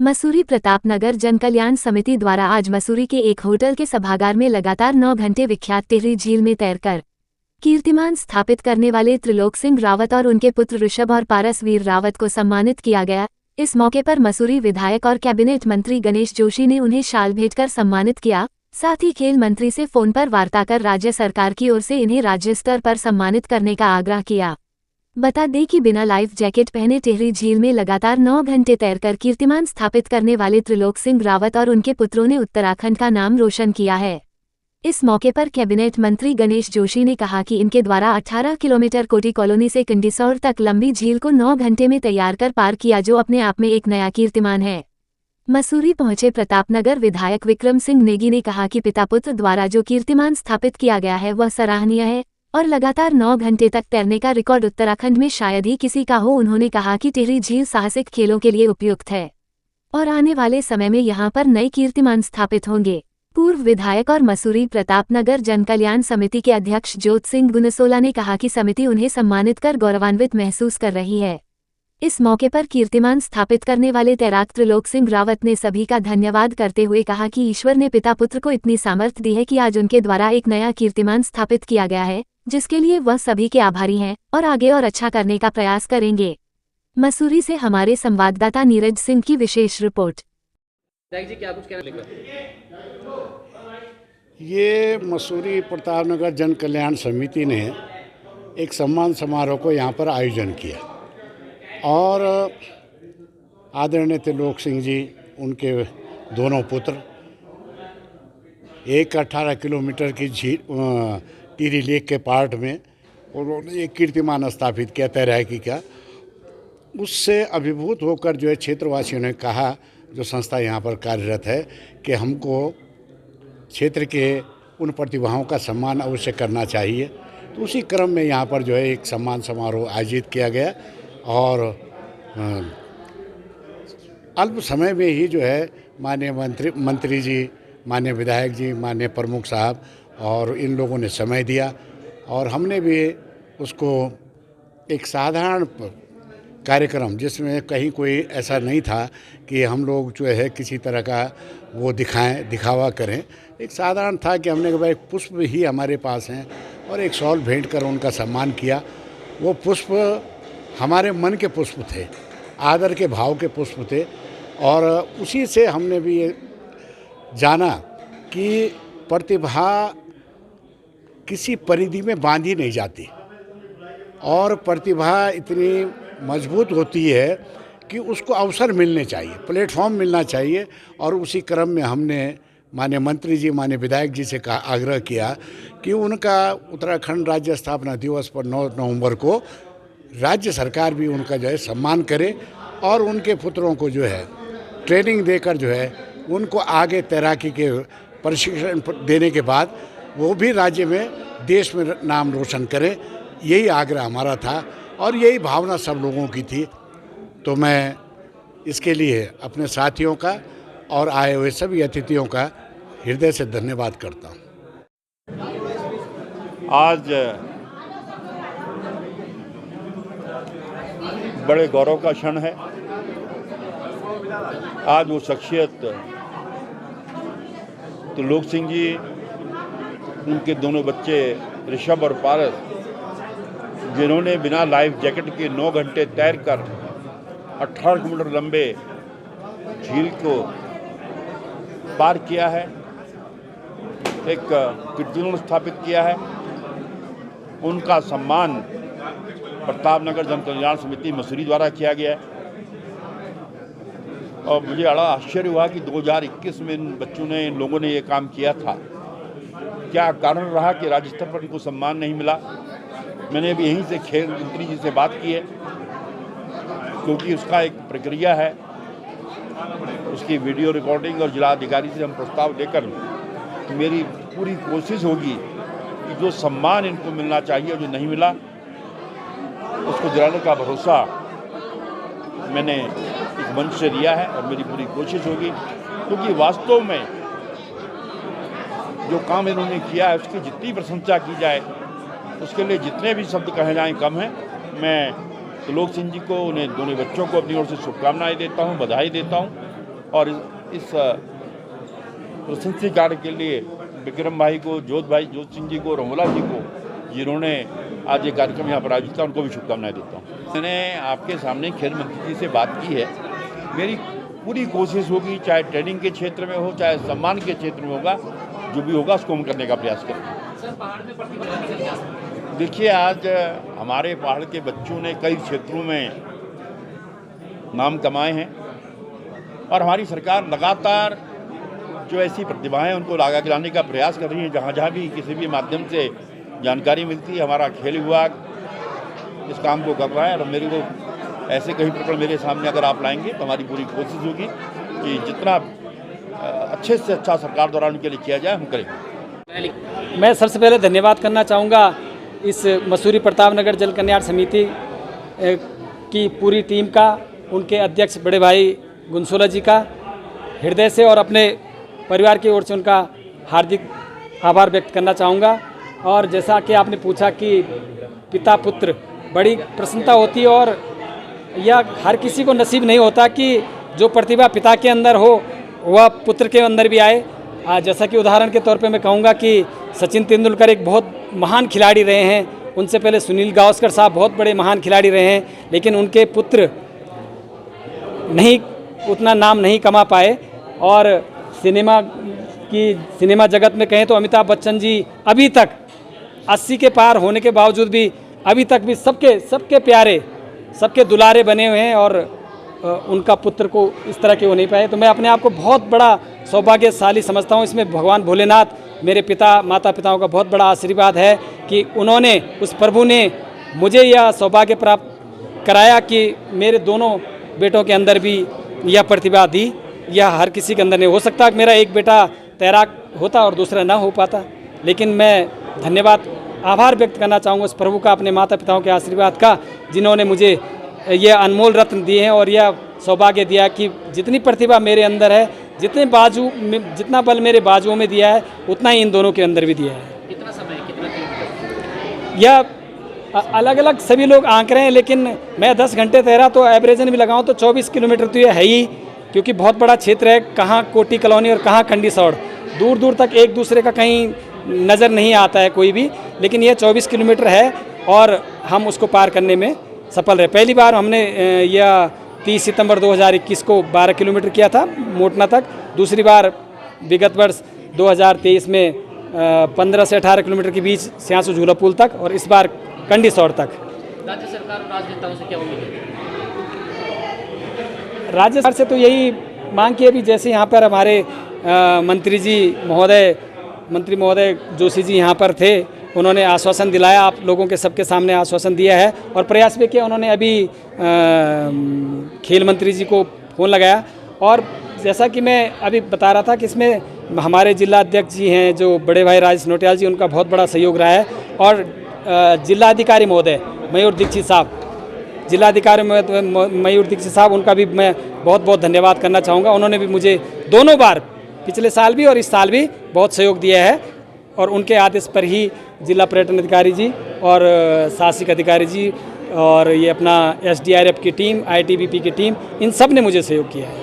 मसूरी प्रतापनगर जनकल्याण समिति द्वारा आज मसूरी के एक होटल के सभागार में लगातार 9 घंटे विख्यात टिहरी झील में तैरकर कीर्तिमान स्थापित करने वाले त्रिलोक सिंह रावत और उनके पुत्र ऋषभ और पारस वीर रावत को सम्मानित किया गया। इस मौके पर मसूरी विधायक और कैबिनेट मंत्री गणेश जोशी ने उन्हें शाल भेंटकर सम्मानित किया। साथ ही खेल मंत्री से फोन पर वार्ता कर राज्य सरकार की ओर से इन्हें राज्य स्तर पर सम्मानित करने का आग्रह किया। बता दें कि बिना लाइफ जैकेट पहने टिहरी झील में लगातार 9 घंटे तैरकर कीर्तिमान स्थापित करने वाले त्रिलोक सिंह रावत और उनके पुत्रों ने उत्तराखंड का नाम रोशन किया है। इस मौके पर कैबिनेट मंत्री गणेश जोशी ने कहा कि इनके द्वारा 18 किलोमीटर कोटी कॉलोनी से कंडिसौर तक लंबी झील को 9 घंटे में तैयार कर पार किया, जो अपने आप में एक नया कीर्तिमान है। मसूरी पहुंचे प्रतापनगर विधायक विक्रम सिंह नेगी ने कहा कि पिता पुत्र द्वारा जो कीर्तिमान स्थापित किया गया है वह सराहनीय है और लगातार 9 घंटे तक तैरने का रिकॉर्ड उत्तराखंड में शायद ही किसी का हो। उन्होंने कहा कि टिहरी झील साहसिक खेलों के लिए उपयुक्त है और आने वाले समय में यहां पर नए कीर्तिमान स्थापित होंगे। पूर्व विधायक और मसूरी प्रतापनगर जनकल्याण समिति के अध्यक्ष ज्योत सिंह गुनसोला ने कहा कि समिति उन्हें सम्मानित कर गौरवान्वित महसूस कर रही है। इस मौके पर कीर्तिमान स्थापित करने वाले तैराक त्रिलोक सिंह रावत ने सभी का धन्यवाद करते हुए कहा कि ईश्वर ने पिता पुत्र को इतनी सामर्थ्य दी है कि आज उनके द्वारा एक नया कीर्तिमान स्थापित किया गया है, जिसके लिए वह सभी के आभारी हैं और आगे और अच्छा करने का प्रयास करेंगे। मसूरी से हमारे संवाददाता नीरज सिंह की विशेष रिपोर्ट। ये मसूरी प्रतापनगर जन कल्याण समिति ने एक सम्मान समारोह को यहाँ पर आयोजन किया और आदरणीय त्रिलोक सिंह जी, उनके दोनों पुत्र, एक 18 किलोमीटर की झील टिहरी लेक के पार्ट में उन्होंने एक कीर्तिमान स्थापित किया तैराकी का। उससे अभिभूत होकर जो है क्षेत्रवासियों ने कहा, जो संस्था यहाँ पर कार्यरत है, कि हमको क्षेत्र के उन प्रतिभाओं का सम्मान अवश्य करना चाहिए। तो उसी क्रम में यहाँ पर जो है एक सम्मान समारोह आयोजित किया गया और अल्प समय में ही जो है माननीय मंत्री जी, माननीय विधायक जी, माननीय प्रमुख साहब और इन लोगों ने समय दिया और हमने भी उसको एक साधारण कार्यक्रम, जिसमें कहीं कोई ऐसा नहीं था कि हम लोग जो है किसी तरह का वो दिखावा करें। एक साधारण था कि हमने कहा भाई पुष्प ही हमारे पास हैं और एक शॉल भेंट कर उनका सम्मान किया। वो पुष्प हमारे मन के पुष्प थे, आदर के भाव के पुष्प थे और उसी से हमने भी ये जाना कि प्रतिभा किसी परिधि में बांधी नहीं जाती और प्रतिभा इतनी मजबूत होती है कि उसको अवसर मिलने चाहिए, प्लेटफॉर्म मिलना चाहिए। और उसी क्रम में हमने माननीय मंत्री जी, माननीय विधायक जी से आग्रह किया कि उनका उत्तराखंड राज्य स्थापना दिवस पर 9 नवंबर को राज्य सरकार भी उनका जो है सम्मान करे और उनके पुत्रों को जो है ट्रेनिंग देकर जो है उनको आगे तैराकी के प्रशिक्षण देने के बाद वो भी राज्य में, देश में नाम रोशन करें। यही आग्रह हमारा था और यही भावना सब लोगों की थी। तो मैं इसके लिए अपने साथियों का और आए हुए सभी अतिथियों का हृदय से धन्यवाद करता हूँ। आज बड़े गौरव का क्षण है। आज वो शख्सियत त्रिलोक सिंह जी, उनके दोनों बच्चे ऋषभ और पारस, जिन्होंने बिना लाइफ जैकेट के 9 घंटे तैरकर 18 किलोमीटर लंबे झील को पार किया है, एक कीर्तिमान स्थापित किया है। उनका सम्मान प्रतापनगर जन कल्याण समिति मसूरी द्वारा किया गया है और मुझे बड़ा आश्चर्य हुआ कि 2021 में इन बच्चों ने, इन लोगों ने ये काम किया था। क्या कारण रहा कि राज्य स्तर पर इनको सम्मान नहीं मिला? मैंने अभी यहीं से खेल मंत्री जी से बात की है, क्योंकि उसका एक प्रक्रिया है, उसकी वीडियो रिकॉर्डिंग और जिला अधिकारी से हम प्रस्ताव लेकर मेरी पूरी कोशिश होगी कि जो सम्मान इनको मिलना चाहिए, जो नहीं मिला, उसको दिलाने का भरोसा मैंने एक मंच से दिया है और मेरी पूरी कोशिश होगी, क्योंकि वास्तव में जो काम इन्होंने किया है उसकी जितनी प्रशंसा की जाए, उसके लिए जितने भी शब्द कहे जाएं कम हैं। मैं त्रिलोक सिंह जी को, उन्हें दोनों बच्चों को अपनी ओर से शुभकामनाएं देता हूं, बधाई देता हूं और इस प्रशंसनीय कार्य के लिए विक्रम भाई को, जोत सिंह जी को, रमोला जी को, जिन्होंने आज ये कार्यक्रम यहाँ पर आयोजित किया, उनको भी शुभकामनाएं देता हूँ। मैंने आपके सामने खेल मंत्री जी से बात की है। मेरी पूरी कोशिश होगी, चाहे ट्रेनिंग के क्षेत्र में हो, चाहे सम्मान के क्षेत्र में होगा, जो भी होगा उसको हम करने का प्रयास करेंगे। देखिए, आज हमारे पहाड़ के बच्चों ने कई क्षेत्रों में नाम कमाए हैं और हमारी सरकार लगातार जो ऐसी प्रतिभाएं उनको आगे लाने का प्रयास कर रही है। जहाँ जहाँ भी किसी भी माध्यम से जानकारी मिलती है, हमारा खेल विभाग इस काम को कर रहा है। और मेरे को ऐसे कई प्रकरण मेरे सामने अगर आप लाएंगे तो हमारी पूरी कोशिश होगी कि जितना अच्छे से अच्छा सरकार द्वारा उनके लिए किया जाए, हम करेंगे। मैं सबसे पहले धन्यवाद करना चाहूँगा इस मसूरी प्रतापनगर जल कल्याण समिति की पूरी टीम का, उनके अध्यक्ष बड़े भाई गुनसोला जी का हृदय से और अपने परिवार की ओर से उनका हार्दिक आभार व्यक्त करना चाहूँगा। और जैसा कि आपने पूछा कि पिता पुत्र, बड़ी प्रसन्नता होती है और यह हर किसी को नसीब नहीं होता कि जो प्रतिभा पिता के अंदर हो वह पुत्र के अंदर भी आए। जैसा कि उदाहरण के तौर पे मैं कहूँगा कि सचिन तेंदुलकर एक बहुत महान खिलाड़ी रहे हैं, उनसे पहले सुनील गावस्कर साहब बहुत बड़े महान खिलाड़ी रहे हैं, लेकिन उनके पुत्र नहीं उतना नाम नहीं कमा पाए। और सिनेमा जगत में कहें तो अमिताभ बच्चन जी अभी तक 80 के पार होने के बावजूद भी अभी तक भी सबके प्यारे, सबके दुलारे बने हुए हैं और उनका पुत्र को इस तरह के हो नहीं पाए। तो मैं अपने आप को बहुत बड़ा सौभाग्यशाली समझता हूँ। इसमें भगवान भोलेनाथ, मेरे पिता माता पिताओं का बहुत बड़ा आशीर्वाद है कि उन्होंने, उस प्रभु ने मुझे यह सौभाग्य प्राप्त कराया कि मेरे दोनों बेटों के अंदर भी यह प्रतिभा दी। यह हर किसी के अंदर नहीं हो सकता कि मेरा एक बेटा तैराक होता और दूसरा ना हो पाता, लेकिन मैं धन्यवाद आभार व्यक्त करना चाहूँगा उस प्रभु का, अपने माता पिताओं के आशीर्वाद का, जिन्होंने मुझे ये अनमोल रत्न दिए हैं और यह सौभाग्य दिया कि जितनी प्रतिभा मेरे अंदर है, जितना बल मेरे बाजुओं में दिया है, उतना ही इन दोनों के अंदर भी दिया है। कितना समय, कितना किलोमीटर? यह अलग अलग सभी लोग आंक रहे हैं, लेकिन मैं 10 घंटे तैरा तो एवरेजन भी लगाऊं तो 24 किलोमीटर तो ये है ही, क्योंकि बहुत बड़ा क्षेत्र है। कहाँ कोटी कॉलोनी और कहाँ कंडी सौड़, दूर दूर तक एक दूसरे का कहीं नज़र नहीं आता है कोई भी, लेकिन यह 24 किलोमीटर है और हम उसको पार करने में सफल रहे। पहली बार हमने यह 30 सितंबर 2021 को 12 किलोमीटर किया था मोटना तक, दूसरी बार विगत वर्ष 2023 में 15 से 18 किलोमीटर के बीच स्यांसू झूला पुल तक और इस बार कंडी सौड़ तक। राज्य सरकार और राजनेताओं से क्या उम्मीद है? राज्य सरकार से तो यही मांग की है भी, जैसे यहाँ पर हमारे मंत्री महोदय जोशी जी यहाँ पर थे, उन्होंने आश्वासन दिलाया, आप लोगों के सबके सामने आश्वासन दिया है और प्रयास भी किया। उन्होंने अभी खेल मंत्री जी को फ़ोन लगाया और जैसा कि मैं अभी बता रहा था कि इसमें हमारे जिला अध्यक्ष जी हैं जो बड़े भाई राजेश नोटियाल जी, उनका बहुत बड़ा सहयोग रहा है। और जिलाधिकारी महोदय मयूर दीक्षित साहब, उनका भी मैं बहुत बहुत धन्यवाद करना चाहूँगा। उन्होंने भी मुझे दोनों बार, पिछले साल भी और इस साल भी, बहुत सहयोग दिया है और उनके आदेश पर ही जिला पर्यटन अधिकारी जी और शासकीय अधिकारी जी और ये अपना SDRF की टीम, ITBP की टीम, इन सब ने मुझे सहयोग किया है।